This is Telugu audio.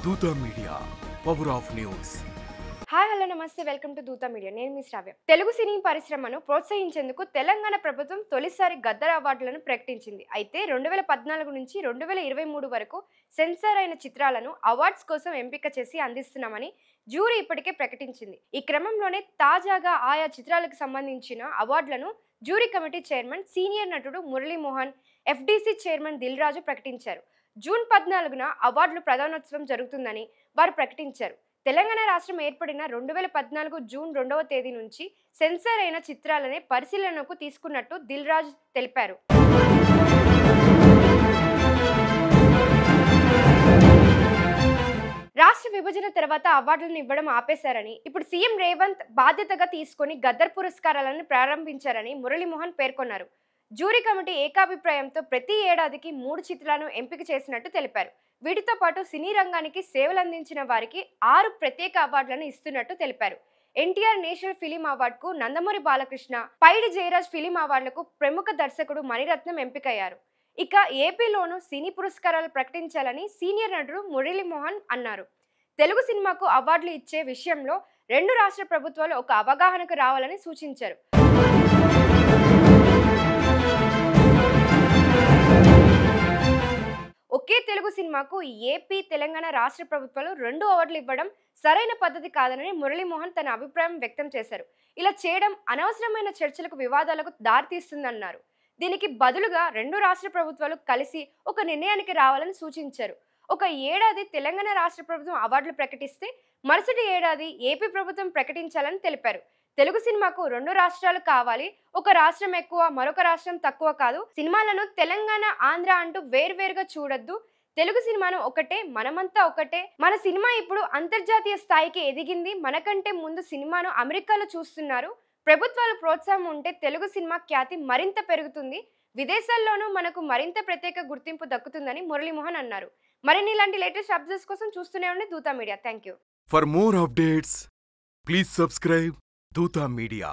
దూత media power of news. Hi hello నమస్తే, వెల్కమ్ టు దూత మీడియా. నేను మీ శ్రావ్య. తెలుగు సినీ పరిశ్రమను ప్రోత్సహించేందుకు తెలంగాణ ప్రభుత్వం తొలిసారి గద్దర్ అవార్డులను ప్రకటించింది. అయితే 2014 నుంచి 2023 వరకు సెన్సార్ అయిన చిత్రాలను అవార్డ్స్ కోసం ఎంపిక చేసి అందిస్తున్నామని జ్యూరీ ఇప్పటికే ప్రకటించింది. ఈ క్రమంలోనే తాజాగా ఆయా చిత్రాలకు సంబంధించిన అవార్డులను జ్యూరీ కమిటీ చైర్మన్ సీనియర్ నటుడు మురళీమోహన్, ఎఫ్డీసీ చైర్మన్ దిల్ రాజు ప్రకటించారు. జూన్ 14న అవార్డుల ప్రదానోత్సవం జరుగుతుందని వారు ప్రకటించారు. తెలంగాణ రాష్ట్రం ఏర్పడిన 2014 జూన్ 2వ తేదీ నుంచి సెన్సార్ అయిన చిత్రాలనే పరిశీలనకు తీసుకున్నట్టు దిల్ రాజు తెలిపారు. రాష్ట్ర విభజన తర్వాత అవార్డులను ఇవ్వడం ఆపేశారని, ఇప్పుడు సీఎం రేవంత్ బాధ్యతగా తీసుకొని గద్దర్ పురస్కారాలను ప్రారంభించారని మురళీమోహన్ పేర్కొన్నారు. జ్యూరీ కమిటీ ఏకాభిప్రాయంతో ప్రతి ఏడాదికి 3 చిత్రాలను ఎంపిక చేసినట్టు తెలిపారు. వీటితో పాటు సినీ రంగానికి సేవలందించిన వారికి 6 ప్రత్యేక అవార్డులను ఇస్తున్నట్టు తెలిపారు. ఎన్టీఆర్ నేషనల్ ఫిలిం అవార్డుకు నందమూరి బాలకృష్ణ, పైడి జయరాజ్ ఫిలిం అవార్డులకు ప్రముఖ దర్శకుడు మణిరత్నం ఎంపికయ్యారు. ఇక ఏపీలోనూ సినీ పురస్కారాలు ప్రకటించాలని సీనియర్ నటుడు మురళీమోహన్ అన్నారు. తెలుగు సినిమాకు అవార్డులు ఇచ్చే విషయంలో 2 రాష్ట్ర ప్రభుత్వాలు ఒక అవగాహనకు రావాలని సూచించారు. ఒకే తెలుగు సినిమాకు ఏపీ, తెలంగాణ రాష్ట్ర ప్రభుత్వాలు 2 అవార్డులు ఇవ్వడం సరైన పద్ధతి కాదని మురళీమోహన్ తన అభిప్రాయం వ్యక్తం చేశారు. ఇలా చేయడం అనవసరమైన చర్చలకు, వివాదాలకు దారితీస్తుందన్నారు. దీనికి బదులుగా 2 రాష్ట్ర ప్రభుత్వాలు కలిసి ఒక నిర్ణయానికి రావాలని సూచించారు. ఒక ఏడాది తెలంగాణ రాష్ట్ర ప్రభుత్వం అవార్డులు ప్రకటిస్తే మరుసటి ఏడాది ఏపీ ప్రభుత్వం ప్రకటించాలని తెలిపారు. తెలుగు సినిమాకు 2 రాష్ట్రాలు కావాలి, ఒక రాష్ట్రం ఎక్కువ, మరొక రాష్ట్రం తక్కువ కాదు. సినిమాలను తెలంగాణ, ఆంధ్ర అంటూ వేర్వేరుగా చూడొద్దు. తెలుగు సినిమాను ఒకటే, మనమంతా ఒకటే. మన సినిమా ఇప్పుడు అంతర్జాతీయ స్థాయికి ఎదిగింది. మనకంటే ముందు సినిమాను అమెరికాలో చూస్తున్నారు. ప్రభుత్వాల ప్రోత్సాహం ఉంటే తెలుగు సినిమా ఖ్యాతి మరింత పెరుగుతుంది. విదేశాల్లోనూ మనకు మరింత ప్రత్యేక గుర్తింపు దక్కుతుందని మురళీమోహన్ అన్నారు. మరిన్ని ఇలాంటి లేటెస్ట్ అప్డేట్స్ కోసం చూస్తూనే ఉండండి దూత media. Thank you. For more updates please subscribe దూత మీడియా.